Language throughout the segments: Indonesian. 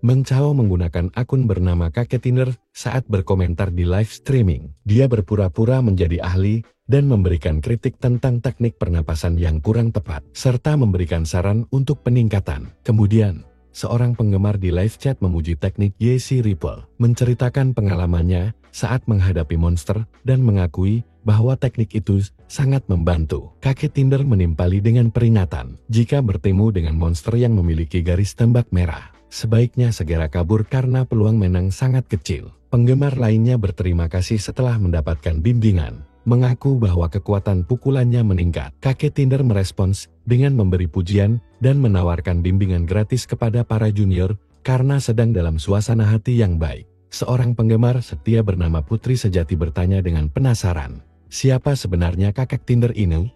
Meng Chao menggunakan akun bernama Kakek Tinder saat berkomentar di live streaming. Dia berpura-pura menjadi ahli dan memberikan kritik tentang teknik pernapasan yang kurang tepat, serta memberikan saran untuk peningkatan. Kemudian, seorang penggemar di live chat memuji teknik YC Ripple, menceritakan pengalamannya saat menghadapi monster dan mengakui bahwa teknik itu sangat membantu. Kakek Tinder menimpali dengan peringatan, jika bertemu dengan monster yang memiliki garis tembak merah, sebaiknya segera kabur karena peluang menang sangat kecil. Penggemar lainnya berterima kasih setelah mendapatkan bimbingan, mengaku bahwa kekuatan pukulannya meningkat. Kakek Tinder merespons dengan memberi pujian dan menawarkan bimbingan gratis kepada para junior karena sedang dalam suasana hati yang baik. Seorang penggemar setia bernama Putri Sejati bertanya dengan penasaran, siapa sebenarnya Kakek Tinder ini?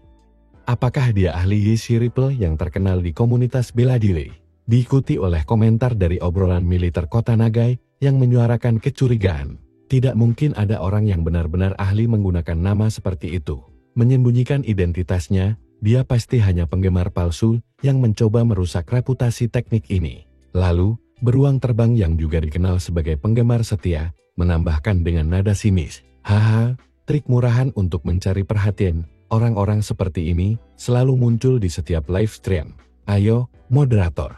Apakah dia ahli YC Ripple yang terkenal di komunitas bela diri? Diikuti oleh komentar dari obrolan militer Kota Nagai yang menyuarakan kecurigaan. Tidak mungkin ada orang yang benar-benar ahli menggunakan nama seperti itu. Menyembunyikan identitasnya, dia pasti hanya penggemar palsu yang mencoba merusak reputasi teknik ini. Lalu, beruang terbang yang juga dikenal sebagai penggemar setia, menambahkan dengan nada sinis, haha, trik murahan untuk mencari perhatian, orang-orang seperti ini selalu muncul di setiap live stream. Ayo, moderator,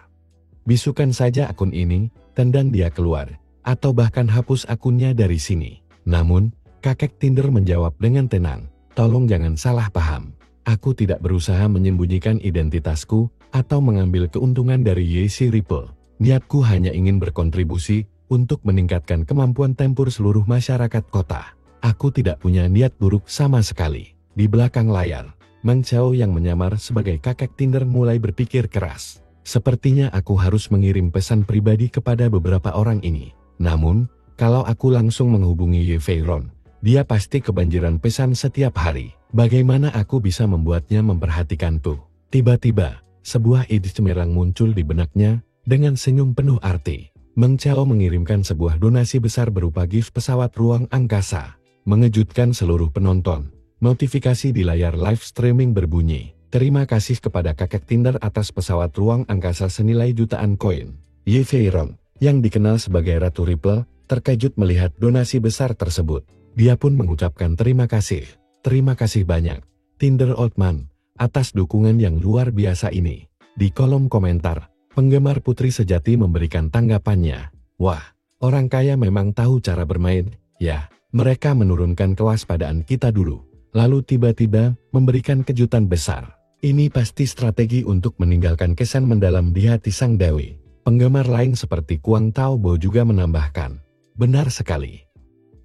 bisukan saja akun ini, tendang dia keluar, atau bahkan hapus akunnya dari sini. Namun, Kakek Tinder menjawab dengan tenang, tolong jangan salah paham. Aku tidak berusaha menyembunyikan identitasku atau mengambil keuntungan dari YC Ripple. Niatku hanya ingin berkontribusi untuk meningkatkan kemampuan tempur seluruh masyarakat kota. Aku tidak punya niat buruk sama sekali. Di belakang layar, Meng Chao yang menyamar sebagai Kakek Tinder mulai berpikir keras. Sepertinya aku harus mengirim pesan pribadi kepada beberapa orang ini. Namun, kalau aku langsung menghubungi Ye Feiron, dia pasti kebanjiran pesan setiap hari. Bagaimana aku bisa membuatnya memperhatikanku? Tiba-tiba, sebuah ide cemerlang muncul di benaknya dengan senyum penuh arti. Meng Chao mengirimkan sebuah donasi besar berupa gift pesawat ruang angkasa. Mengejutkan seluruh penonton. Notifikasi di layar live streaming berbunyi, terima kasih kepada Kakek Tinder atas pesawat ruang angkasa senilai jutaan koin. Ye Feiron, yang dikenal sebagai Ratu Ripple, terkejut melihat donasi besar tersebut. Dia pun mengucapkan terima kasih. Terima kasih banyak, Tinder Old Man, atas dukungan yang luar biasa ini. Di kolom komentar, penggemar Putri Sejati memberikan tanggapannya. Wah, orang kaya memang tahu cara bermain, ya. Mereka menurunkan kewaspadaan kita dulu, lalu tiba-tiba memberikan kejutan besar. Ini pasti strategi untuk meninggalkan kesan mendalam di hati sang dewi. Penggemar lain seperti Kuang Taobo juga menambahkan, benar sekali.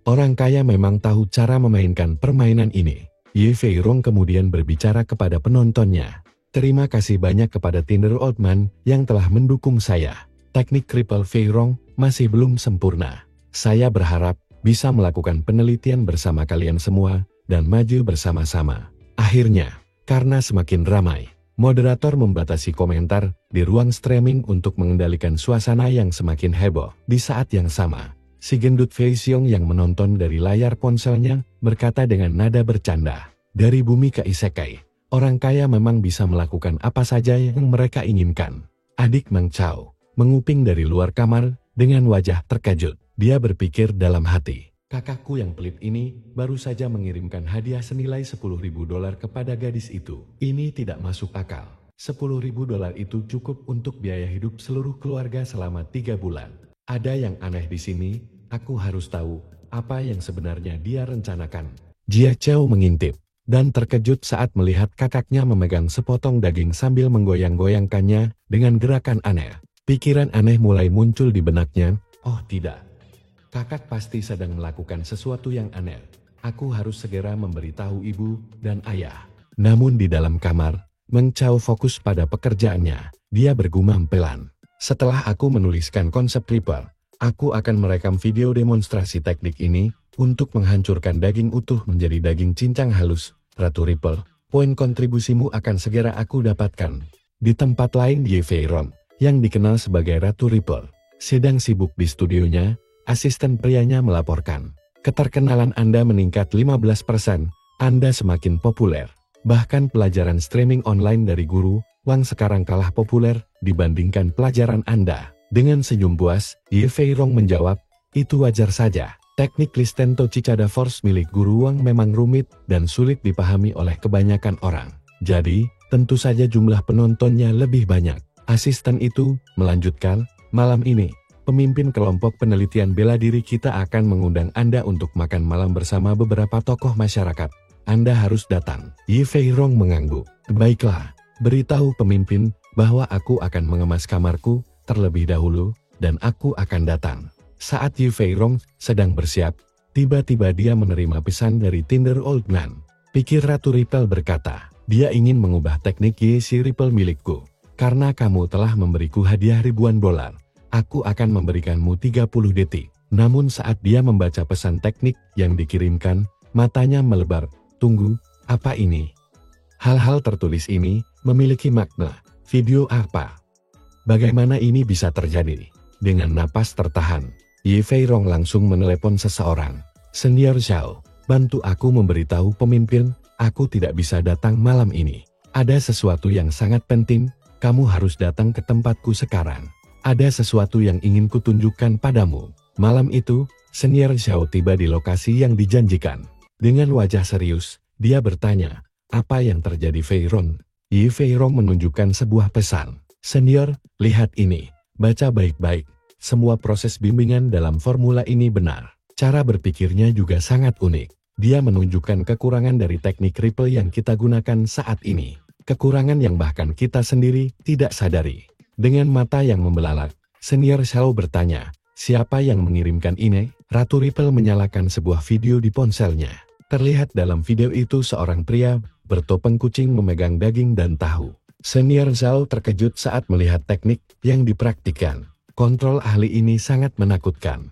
Orang kaya memang tahu cara memainkan permainan ini. Ye Feiron kemudian berbicara kepada penontonnya. Terima kasih banyak kepada Tinder Old Man yang telah mendukung saya. Teknik Ripple Feiron masih belum sempurna. Saya berharap bisa melakukan penelitian bersama kalian semua dan maju bersama-sama. Akhirnya, karena semakin ramai, moderator membatasi komentar di ruang streaming untuk mengendalikan suasana yang semakin heboh. Di saat yang sama, si gendut Fei Xiong yang menonton dari layar ponselnya berkata dengan nada bercanda, dari bumi ke isekai, orang kaya memang bisa melakukan apa saja yang mereka inginkan. Adik Meng Chao menguping dari luar kamar dengan wajah terkejut. Dia berpikir dalam hati, kakakku yang pelit ini baru saja mengirimkan hadiah senilai $10.000 kepada gadis itu. Ini tidak masuk akal. $10.000 itu cukup untuk biaya hidup seluruh keluarga selama 3 bulan. Ada yang aneh di sini, aku harus tahu apa yang sebenarnya dia rencanakan. Jia Chao mengintip dan terkejut saat melihat kakaknya memegang sepotong daging sambil menggoyang-goyangkannya dengan gerakan aneh. Pikiran aneh mulai muncul di benaknya, oh tidak. Kakak pasti sedang melakukan sesuatu yang aneh. Aku harus segera memberitahu ibu dan ayah. Namun di dalam kamar, Meng Chao fokus pada pekerjaannya. Dia bergumam pelan. Setelah aku menuliskan konsep Ripple, aku akan merekam video demonstrasi teknik ini untuk menghancurkan daging utuh menjadi daging cincang halus. Ratu Ripple, poin kontribusimu akan segera aku dapatkan. Di tempat lain Ye Feiron, yang dikenal sebagai Ratu Ripple, sedang sibuk di studionya. Asisten prianya melaporkan, keterkenalan Anda meningkat 15%, Anda semakin populer. Bahkan pelajaran streaming online dari guru, Wang sekarang kalah populer dibandingkan pelajaran Anda. Dengan senyum puas, Ye Feirong menjawab, itu wajar saja. Teknik Listento Cicada Force milik Guru Wang memang rumit dan sulit dipahami oleh kebanyakan orang. Jadi, tentu saja jumlah penontonnya lebih banyak. Asisten itu melanjutkan, malam ini, pemimpin kelompok penelitian bela diri kita akan mengundang Anda untuk makan malam bersama beberapa tokoh masyarakat. Anda harus datang. Ye Feirong mengangguk. Baiklah, beritahu pemimpin bahwa aku akan mengemas kamarku terlebih dahulu, dan aku akan datang. Saat Ye Feirong sedang bersiap, tiba-tiba dia menerima pesan dari Tinder Old Man. Pikir Ratu Ripple berkata, dia ingin mengubah teknik Ye Ripple milikku. Karena kamu telah memberiku hadiah ribuan dolar, aku akan memberikanmu 30 detik. Namun saat dia membaca pesan teknik yang dikirimkan, matanya melebar. Tunggu, apa ini? Hal-hal tertulis ini memiliki makna. Video apa? Bagaimana ini bisa terjadi? Dengan napas tertahan, Ye Feirong langsung menelepon seseorang. Senior Zhao, bantu aku memberitahu pemimpin, aku tidak bisa datang malam ini. Ada sesuatu yang sangat penting, kamu harus datang ke tempatku sekarang. Ada sesuatu yang ingin kutunjukkan padamu. Malam itu, Senior Zhao tiba di lokasi yang dijanjikan. Dengan wajah serius, dia bertanya, apa yang terjadi Feirong? Ye Feirong menunjukkan sebuah pesan. Senior, lihat ini. Baca baik-baik. Semua proses bimbingan dalam formula ini benar. Cara berpikirnya juga sangat unik. Dia menunjukkan kekurangan dari teknik Ripple yang kita gunakan saat ini. Kekurangan yang bahkan kita sendiri tidak sadari. Dengan mata yang membelalak, Senior Zhao bertanya, siapa yang mengirimkan ini? Ratu Ripple menyalakan sebuah video di ponselnya. Terlihat dalam video itu seorang pria bertopeng kucing memegang daging dan tahu. Senior Zhao terkejut saat melihat teknik yang dipraktikkan. Kontrol ahli ini sangat menakutkan.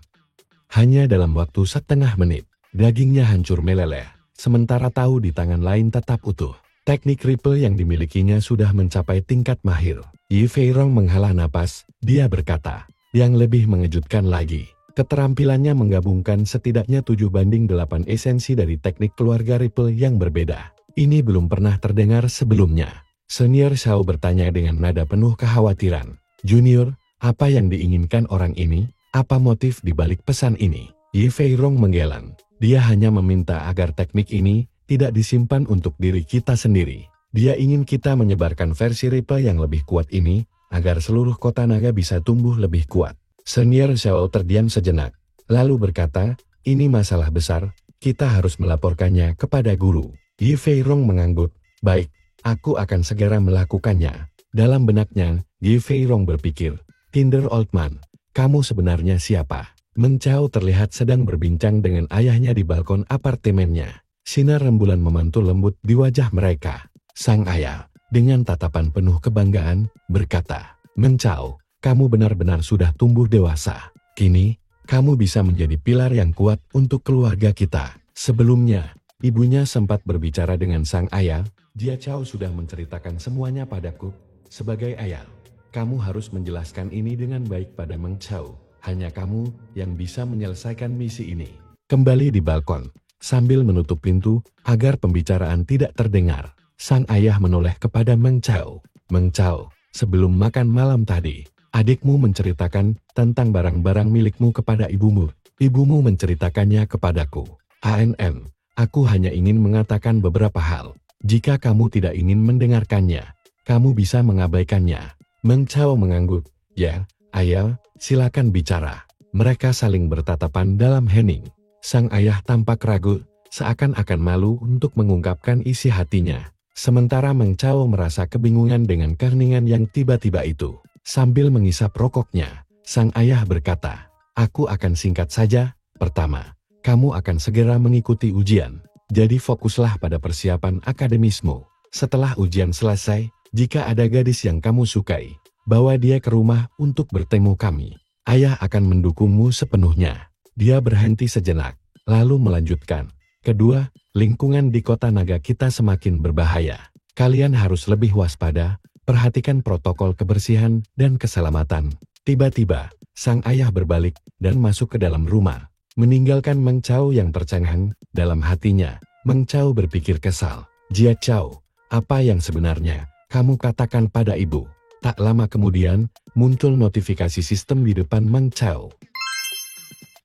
Hanya dalam waktu setengah menit, dagingnya hancur meleleh, sementara tahu di tangan lain tetap utuh. Teknik Ripple yang dimilikinya sudah mencapai tingkat mahir. Ye Feirong menghela napas, dia berkata, yang lebih mengejutkan lagi, keterampilannya menggabungkan setidaknya 7:8 esensi dari teknik keluarga Ripple yang berbeda. Ini belum pernah terdengar sebelumnya. Senior Zhao bertanya dengan nada penuh kekhawatiran. Junior, apa yang diinginkan orang ini? Apa motif di balik pesan ini? Ye Feirong menggeleng. Dia hanya meminta agar teknik ini tidak disimpan untuk diri kita sendiri. Dia ingin kita menyebarkan versi Ripple yang lebih kuat ini, agar seluruh kota naga bisa tumbuh lebih kuat. Senior Zhao terdiam sejenak, lalu berkata, ini masalah besar, kita harus melaporkannya kepada guru. Ye Feirong mengangguk, baik. Aku akan segera melakukannya. Dalam benaknya, Ye Feirong berpikir, Tinder Old Man, kamu sebenarnya siapa? Meng Chao terlihat sedang berbincang dengan ayahnya di balkon apartemennya. Sinar rembulan memantul lembut di wajah mereka. Sang ayah, dengan tatapan penuh kebanggaan, berkata, Meng Chao, kamu benar-benar sudah tumbuh dewasa. Kini, kamu bisa menjadi pilar yang kuat untuk keluarga kita. Sebelumnya, ibunya sempat berbicara dengan sang ayah. Dia Chao sudah menceritakan semuanya padaku. Sebagai ayah, kamu harus menjelaskan ini dengan baik pada Meng Chao. Hanya kamu yang bisa menyelesaikan misi ini. Kembali di balkon, sambil menutup pintu agar pembicaraan tidak terdengar, sang ayah menoleh kepada Meng Chao. Meng Chao, sebelum makan malam tadi, adikmu menceritakan tentang barang-barang milikmu kepada ibumu. Ibumu menceritakannya kepadaku. ANN, aku hanya ingin mengatakan beberapa hal. Jika kamu tidak ingin mendengarkannya, kamu bisa mengabaikannya. Meng Chao mengangguk. Ya, ayah, silakan bicara. Mereka saling bertatapan dalam hening. Sang ayah tampak ragu, seakan-akan malu untuk mengungkapkan isi hatinya. Sementara Meng Chao merasa kebingungan dengan keheningan yang tiba-tiba itu. Sambil mengisap rokoknya, sang ayah berkata, aku akan singkat saja. Pertama, kamu akan segera mengikuti ujian. Jadi fokuslah pada persiapan akademismu. Setelah ujian selesai, jika ada gadis yang kamu sukai, bawa dia ke rumah untuk bertemu kami. Ayah akan mendukungmu sepenuhnya. Dia berhenti sejenak, lalu melanjutkan. Kedua, lingkungan di kota naga kita semakin berbahaya. Kalian harus lebih waspada, perhatikan protokol kebersihan dan keselamatan. Tiba-tiba, sang ayah berbalik dan masuk ke dalam rumah. Meninggalkan Meng Chao yang tercengang, dalam hatinya, Meng Chao berpikir kesal. Jia Chao, apa yang sebenarnya kamu katakan pada ibu? Tak lama kemudian, muncul notifikasi sistem di depan Meng Chao.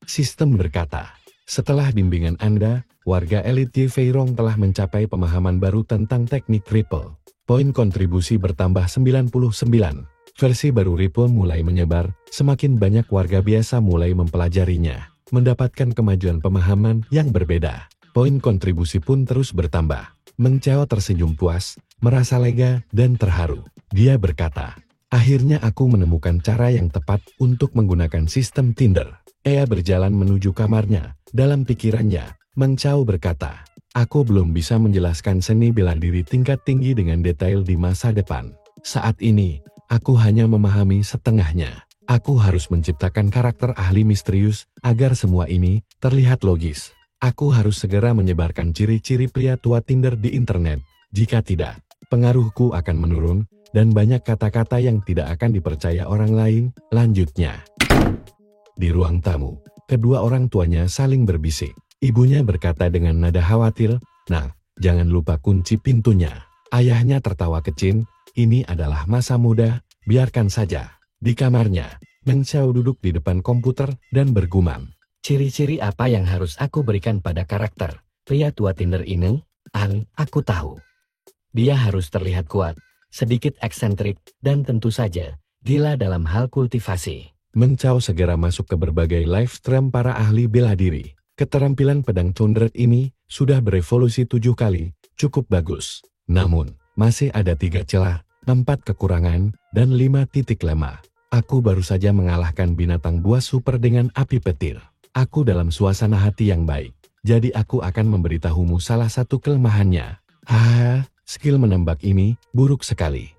Sistem berkata, setelah bimbingan Anda, warga elit Ye Feirong telah mencapai pemahaman baru tentang teknik Ripple. Poin kontribusi bertambah 99. Versi baru Ripple mulai menyebar, semakin banyak warga biasa mulai mempelajarinya, mendapatkan kemajuan pemahaman yang berbeda. Poin kontribusi pun terus bertambah. Meng Chao tersenyum puas, merasa lega dan terharu. Dia berkata, akhirnya aku menemukan cara yang tepat untuk menggunakan sistem Tinder. Ia berjalan menuju kamarnya. Dalam pikirannya, Meng Chao berkata, aku belum bisa menjelaskan seni bela diri tingkat tinggi dengan detail di masa depan. Saat ini, aku hanya memahami setengahnya. Aku harus menciptakan karakter ahli misterius agar semua ini terlihat logis. Aku harus segera menyebarkan ciri-ciri pria tua Tinder di internet. Jika tidak, pengaruhku akan menurun dan banyak kata-kata yang tidak akan dipercaya orang lain. Lanjutnya, di ruang tamu, kedua orang tuanya saling berbisik. Ibunya berkata dengan nada khawatir, "Nah, jangan lupa kunci pintunya." Ayahnya tertawa kecil, ini adalah masa muda, biarkan saja. Di kamarnya, Meng Chao duduk di depan komputer dan bergumam. Ciri-ciri apa yang harus aku berikan pada karakter pria tua Tinder ini? Aku tahu. Dia harus terlihat kuat, sedikit eksentrik, dan tentu saja, gila dalam hal kultivasi. Meng Chao segera masuk ke berbagai live stream para ahli bela diri. Keterampilan pedang Chondret ini sudah berevolusi 7 kali, cukup bagus. Namun, masih ada 3 celah, 4 kekurangan, dan 5 titik lemah. Aku baru saja mengalahkan binatang buas super dengan api petir. Aku dalam suasana hati yang baik, jadi aku akan memberitahumu salah satu kelemahannya. Skill menembak ini buruk sekali.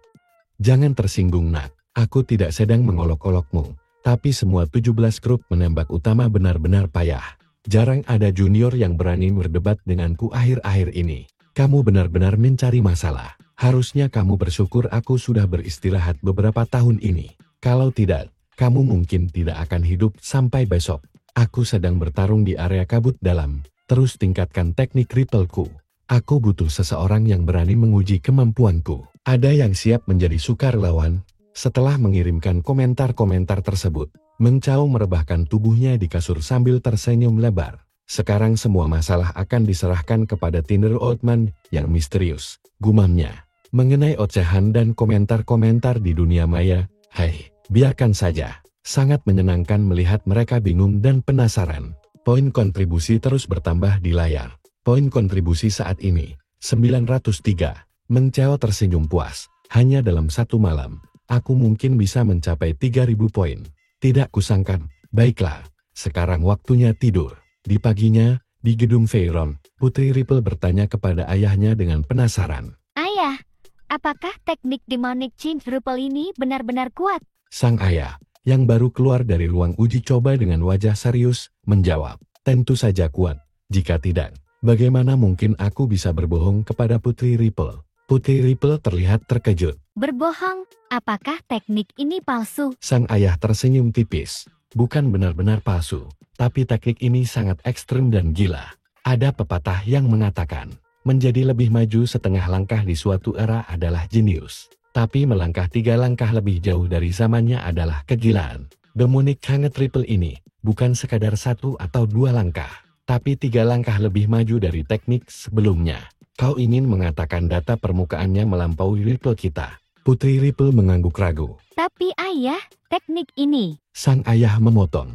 Jangan tersinggung nak, aku tidak sedang mengolok-olokmu. Tapi semua 17 grup menembak utama benar-benar payah. Jarang ada junior yang berani berdebat denganku akhir-akhir ini. Kamu benar-benar mencari masalah. Harusnya kamu bersyukur aku sudah beristirahat beberapa tahun ini. Kalau tidak, kamu mungkin tidak akan hidup sampai besok. Aku sedang bertarung di area kabut dalam. Terus tingkatkan teknik Rippleku. Aku butuh seseorang yang berani menguji kemampuanku. Ada yang siap menjadi sukarelawan? Setelah mengirimkan komentar-komentar tersebut, Meng Chao merebahkan tubuhnya di kasur sambil tersenyum lebar. Sekarang semua masalah akan diserahkan kepada Tinder Oldman yang misterius, gumamnya. Mengenai ocehan dan komentar-komentar di dunia maya, biarkan saja. Sangat menyenangkan melihat mereka bingung dan penasaran. Poin kontribusi terus bertambah di layar. Poin kontribusi saat ini, 903. Meng Chao tersenyum puas. Hanya dalam satu malam, aku mungkin bisa mencapai 3000 poin. Tidak kusangkan. Baiklah, sekarang waktunya tidur. Di paginya, di gedung Feiron, Putri Ripple bertanya kepada ayahnya dengan penasaran. Ayah, apakah teknik demonic change Ripple ini benar-benar kuat? Sang ayah, yang baru keluar dari ruang uji coba dengan wajah serius, menjawab, tentu saja kuat. Jika tidak, bagaimana mungkin aku bisa berbohong kepada Putri Ripple? Putri Ripple terlihat terkejut. Berbohong? Apakah teknik ini palsu? Sang ayah tersenyum tipis. Bukan benar-benar palsu, tapi teknik ini sangat ekstrem dan gila. Ada pepatah yang mengatakan, menjadi lebih maju setengah langkah di suatu era adalah jenius. Tapi melangkah 3 langkah lebih jauh dari zamannya adalah kegilaan. Demonic Change Ripple ini bukan sekadar 1 atau 2 langkah, tapi 3 langkah lebih maju dari teknik sebelumnya. Kau ingin mengatakan data permukaannya melampaui Ripple kita? Putri Ripple mengangguk ragu. Tapi ayah, teknik ini. Sang ayah memotong.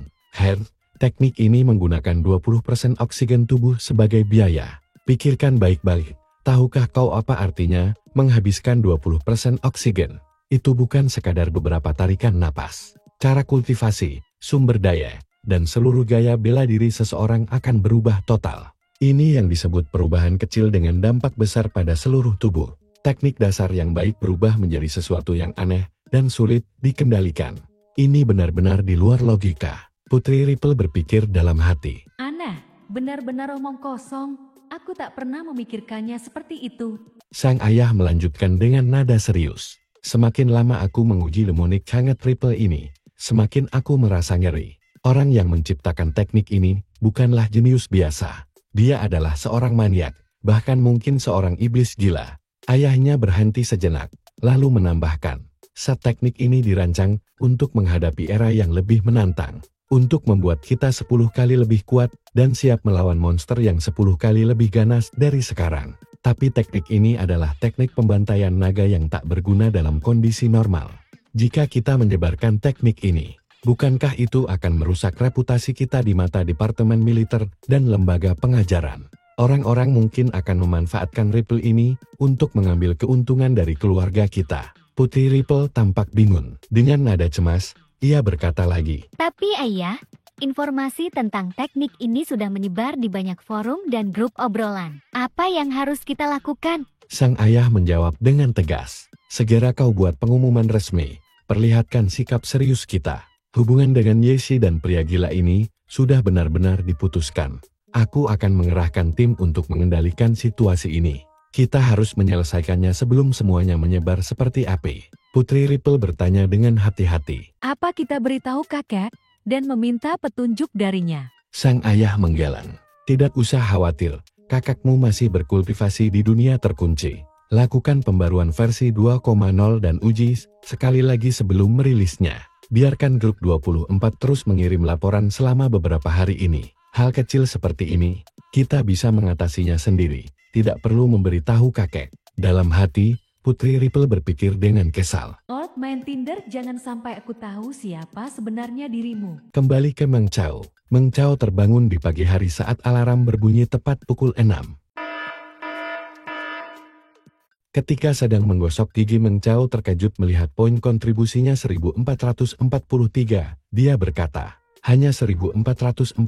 Teknik ini menggunakan 20% oksigen tubuh sebagai biaya. Pikirkan baik-baik. Tahukah kau apa artinya menghabiskan 20% oksigen? Itu bukan sekadar beberapa tarikan napas. Cara kultivasi, sumber daya, dan seluruh gaya bela diri seseorang akan berubah total. Ini yang disebut perubahan kecil dengan dampak besar pada seluruh tubuh. Teknik dasar yang baik berubah menjadi sesuatu yang aneh dan sulit dikendalikan. Ini benar-benar di luar logika. Putri Ripple berpikir dalam hati. Aneh, benar-benar omong kosong. Aku tak pernah memikirkannya seperti itu. Sang ayah melanjutkan dengan nada serius. Semakin lama aku menguji demonic Change Ripple ini, semakin aku merasa ngeri. Orang yang menciptakan teknik ini bukanlah jenius biasa. Dia adalah seorang maniak, bahkan mungkin seorang iblis gila. Ayahnya berhenti sejenak, lalu menambahkan, Teknik ini dirancang untuk menghadapi era yang lebih menantang. Untuk membuat kita 10 kali lebih kuat dan siap melawan monster yang 10 kali lebih ganas dari sekarang. Tapi teknik ini adalah teknik pembantaian naga yang tak berguna dalam kondisi normal. Jika kita menyebarkan teknik ini, bukankah itu akan merusak reputasi kita di mata Departemen Militer dan lembaga pengajaran? Orang-orang mungkin akan memanfaatkan Ripple ini untuk mengambil keuntungan dari keluarga kita. Putri Ripple tampak bingung. Dengan nada cemas, ia berkata lagi. Tapi ayah, informasi tentang teknik ini sudah menyebar di banyak forum dan grup obrolan. Apa yang harus kita lakukan? Sang ayah menjawab dengan tegas. Segera kau buat pengumuman resmi. Perlihatkan sikap serius kita. Hubungan dengan Yesi dan pria gila ini sudah benar-benar diputuskan. Aku akan mengerahkan tim untuk mengendalikan situasi ini. Kita harus menyelesaikannya sebelum semuanya menyebar seperti api. Putri Ripple bertanya dengan hati-hati. Apa kita beritahu kakek dan meminta petunjuk darinya? Sang ayah menggeleng. Tidak usah khawatir, kakakmu masih berkultivasi di dunia terkunci. Lakukan pembaruan versi 2.0 dan uji sekali lagi sebelum merilisnya. Biarkan grup 24 terus mengirim laporan selama beberapa hari ini. Hal kecil seperti ini, kita bisa mengatasinya sendiri. Tidak perlu memberitahu kakek. Dalam hati, Putri Ripple berpikir dengan kesal. Old Man Tinder, jangan sampai aku tahu siapa sebenarnya dirimu. Kembali ke Meng Chao. Meng Chao terbangun di pagi hari saat alarm berbunyi tepat pukul 6. Ketika sedang menggosok gigi, Meng Chao terkejut melihat poin kontribusinya 1443. Dia berkata, hanya 1443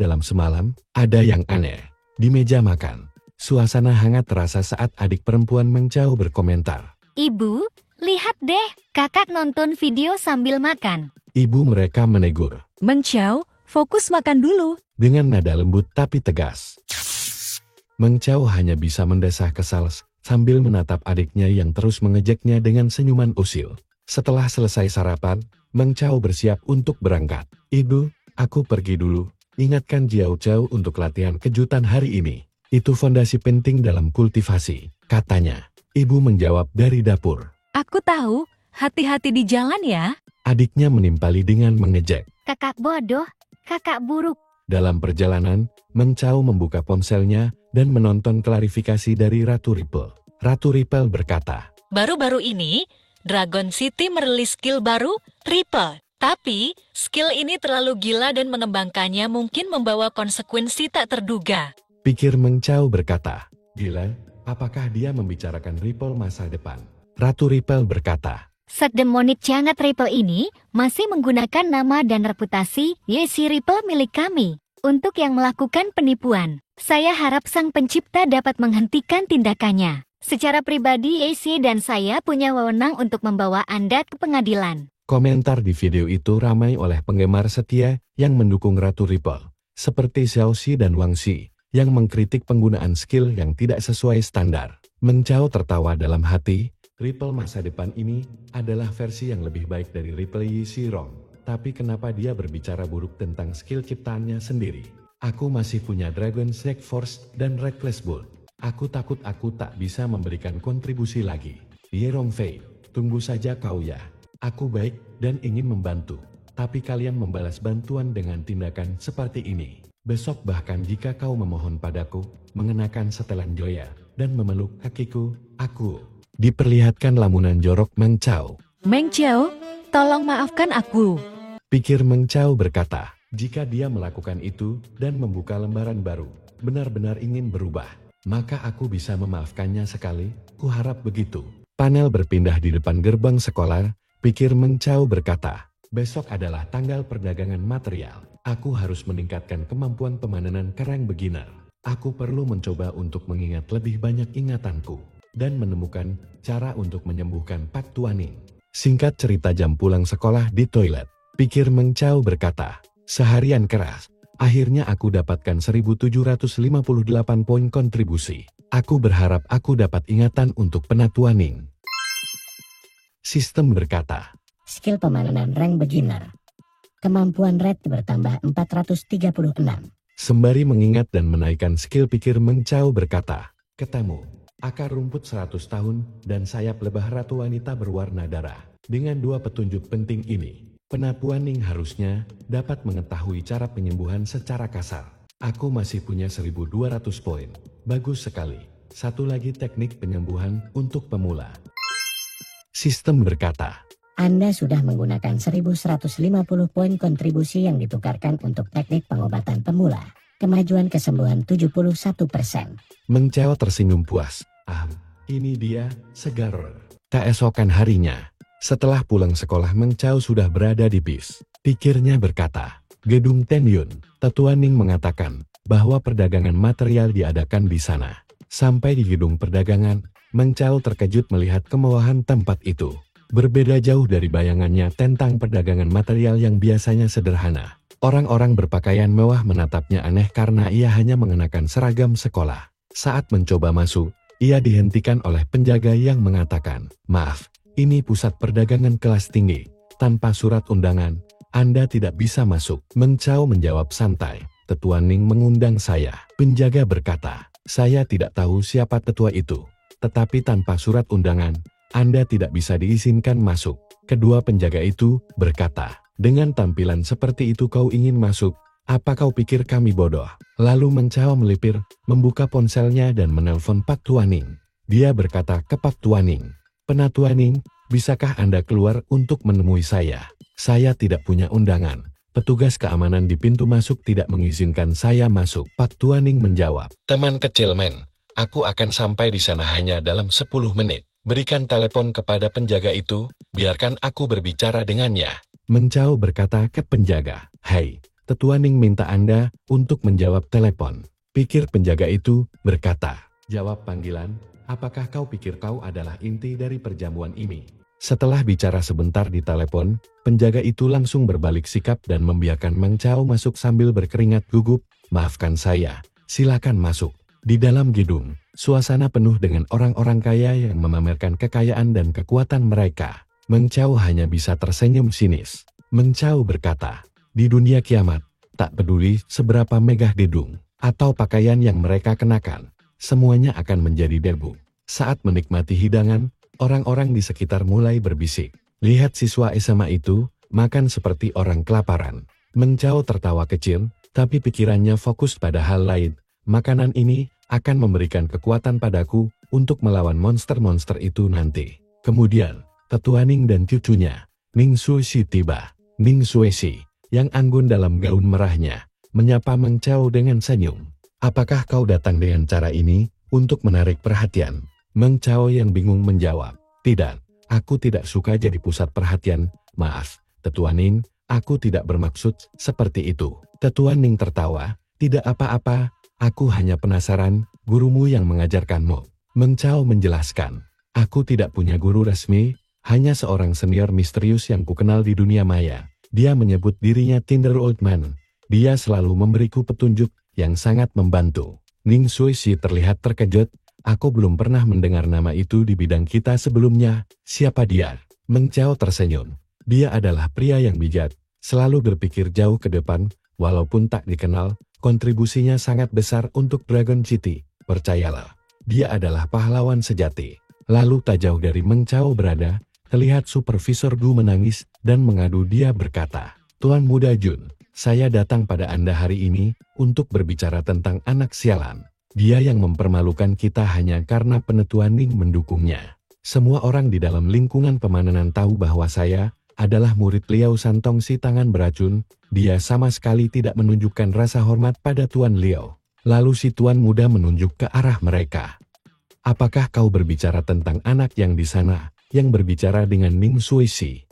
dalam semalam, ada yang aneh. Di meja makan, suasana hangat terasa saat adik perempuan Meng Chao berkomentar. Ibu, lihat deh, kakak nonton video sambil makan. Ibu mereka menegur. Meng Chao, fokus makan dulu. Dengan nada lembut tapi tegas. Meng Chao hanya bisa mendesah kesal sambil menatap adiknya yang terus mengejeknya dengan senyuman usil. Setelah selesai sarapan, Meng Chao bersiap untuk berangkat. Ibu, aku pergi dulu. Ingatkan Jiao Chao untuk latihan kejutan hari ini. Itu fondasi penting dalam kultivasi, katanya. Ibu menjawab dari dapur. Aku tahu, hati-hati di jalan ya. Adiknya menimpali dengan mengejek. Kakak bodoh, kakak buruk. Dalam perjalanan, Meng Chao membuka ponselnya dan menonton klarifikasi dari Ratu Ripple. Ratu Ripple berkata, baru-baru ini, Dragon City merilis skill baru, Ripple. Tapi, skill ini terlalu gila dan mengembangkannya mungkin membawa konsekuensi tak terduga. Pikir Meng Chao berkata, gila, apakah dia membicarakan Ripple masa depan? Ratu Ripple berkata, Sedemonik sangat Ripple ini masih menggunakan nama dan reputasi Yesi Ripple milik kami untuk yang melakukan penipuan. Saya harap sang pencipta dapat menghentikan tindakannya. Secara pribadi Yesi dan saya punya wewenang untuk membawa Anda ke pengadilan. Komentar di video itu ramai oleh penggemar setia yang mendukung Ratu Ripple, seperti Xiao Xi dan Wang Xi, yang mengkritik penggunaan skill yang tidak sesuai standar. Meng Chao tertawa dalam hati, Ripple masa depan ini adalah versi yang lebih baik dari Ripple Yi Xirong. Tapi kenapa dia berbicara buruk tentang skill ciptaannya sendiri? Aku masih punya Dragon Snake Force dan Reckless Bolt. Aku takut aku tak bisa memberikan kontribusi lagi. Ye Rongfei, tunggu saja kau ya. Aku baik dan ingin membantu, tapi kalian membalas bantuan dengan tindakan seperti ini. Besok bahkan jika kau memohon padaku, mengenakan setelan joya, dan memeluk kakiku, aku. Diperlihatkan lamunan jorok Meng Chao. Meng Chao, tolong maafkan aku. Pikir Meng Chao berkata, jika dia melakukan itu dan membuka lembaran baru, benar-benar ingin berubah, maka aku bisa memaafkannya sekali, kuharap begitu. Panel berpindah di depan gerbang sekolah. Pikir Meng Chao berkata, besok adalah tanggal perdagangan material. Aku harus meningkatkan kemampuan pemanenan kerang beginner. Aku perlu mencoba untuk mengingat lebih banyak ingatanku. Dan menemukan cara untuk menyembuhkan Pak Tuaning. Singkat cerita jam pulang sekolah di toilet. Pikir Meng Chao berkata, seharian keras. Akhirnya aku dapatkan 1758 poin kontribusi. Aku berharap aku dapat ingatan untuk Penatuaning. Sistem berkata, skill pemanenan rank beginner. Kemampuan red bertambah 436. Sembari mengingat dan menaikkan skill, pikir Meng Chao berkata, ketemu. Akar rumput 100 tahun, dan sayap lebah ratu wanita berwarna darah. Dengan dua petunjuk penting ini, Penapuan Ning harusnya dapat mengetahui cara penyembuhan secara kasar. Aku masih punya 1200 poin. Bagus sekali. Satu lagi teknik penyembuhan untuk pemula. Sistem berkata, Anda sudah menggunakan 1150 poin kontribusi yang ditukarkan untuk teknik pengobatan pemula. Kemajuan kesembuhan 71%. Meng Chao tersenyum puas. Ini dia, segar. Keesokan harinya, setelah pulang sekolah Meng Chao sudah berada di bis. Pikirnya berkata, Gedung Tenyun. Tetua Ning mengatakan bahwa perdagangan material diadakan di sana. Sampai di gedung perdagangan, Meng Chao terkejut melihat kemewahan tempat itu. Berbeda jauh dari bayangannya tentang perdagangan material yang biasanya sederhana. Orang-orang berpakaian mewah menatapnya aneh karena ia hanya mengenakan seragam sekolah. Saat mencoba masuk, ia dihentikan oleh penjaga yang mengatakan, "Maaf, ini pusat perdagangan kelas tinggi. Tanpa surat undangan, Anda tidak bisa masuk." Meng Chao menjawab santai, "Tetua Ning mengundang saya." Penjaga berkata, "Saya tidak tahu siapa tetua itu. Tetapi tanpa surat undangan, Anda tidak bisa diizinkan masuk." Kedua penjaga itu berkata, "Dengan tampilan seperti itu kau ingin masuk? Apa kau pikir kami bodoh?" Lalu Meng Chao melipir, membuka ponselnya dan menelpon Pak Tuaning. Dia berkata ke Pak Tuaning, "Penatua Ning, bisakah Anda keluar untuk menemui saya? Saya tidak punya undangan. Petugas keamanan di pintu masuk tidak mengizinkan saya masuk." Pak Tuaning menjawab, "Teman kecil men, aku akan sampai di sana hanya dalam 10 menit. Berikan telepon kepada penjaga itu, biarkan aku berbicara dengannya." Meng Chao berkata ke penjaga, "Hei, Tetua Ning minta Anda untuk menjawab telepon." Pikir penjaga itu berkata, "Jawab panggilan, apakah kau pikir kau adalah inti dari perjamuan ini?" Setelah bicara sebentar di telepon, penjaga itu langsung berbalik sikap dan membiarkan Meng Chao masuk sambil berkeringat gugup. "Maafkan saya, silakan masuk." Di dalam gedung, suasana penuh dengan orang-orang kaya yang memamerkan kekayaan dan kekuatan mereka. Meng Chao hanya bisa tersenyum sinis. Meng Chao berkata, "Di dunia kiamat, tak peduli seberapa megah gedung atau pakaian yang mereka kenakan, semuanya akan menjadi debu." Saat menikmati hidangan, orang-orang di sekitar mulai berbisik, "Lihat siswa SMA itu, makan seperti orang kelaparan." Meng Chao tertawa kecil, tapi pikirannya fokus pada hal lain. "Makanan ini akan memberikan kekuatan padaku untuk melawan monster-monster itu nanti." Kemudian, Tetua Ning dan cucunya, Ning Suesi tiba. Ning Suesi, yang anggun dalam gaun merahnya, menyapa Meng Chao dengan senyum. "Apakah kau datang dengan cara ini untuk menarik perhatian?" Meng Chao yang bingung menjawab, "Tidak, aku tidak suka jadi pusat perhatian. Maaf, Tetua Ning, aku tidak bermaksud seperti itu." Tetua Ning tertawa, "Tidak apa-apa, aku hanya penasaran, gurumu yang mengajarkanmu." Meng Chao menjelaskan, "Aku tidak punya guru resmi, hanya seorang senior misterius yang kukenal di dunia maya. Dia menyebut dirinya Tinder Old Man. Dia selalu memberiku petunjuk yang sangat membantu." Ning Suesi terlihat terkejut. "Aku belum pernah mendengar nama itu di bidang kita sebelumnya. Siapa dia?" Meng Chao tersenyum. "Dia adalah pria yang bijak, selalu berpikir jauh ke depan, walaupun tak dikenal, kontribusinya sangat besar untuk Dragon City. Percayalah, dia adalah pahlawan sejati." Lalu tak jauh dari Meng Chao berada, terlihat Supervisor Gu menangis dan mengadu. Dia berkata, "Tuan Muda Jun, saya datang pada Anda hari ini untuk berbicara tentang anak sialan. Dia yang mempermalukan kita hanya karena Penatua Ning mendukungnya. Semua orang di dalam lingkungan pemananan tahu bahwa saya adalah murid Liao Santong si tangan beracun. Dia sama sekali tidak menunjukkan rasa hormat pada Tuan Liao." Lalu si Tuan Muda menunjuk ke arah mereka. "Apakah kau berbicara tentang anak yang di sana, yang berbicara dengan Ning Suesi?"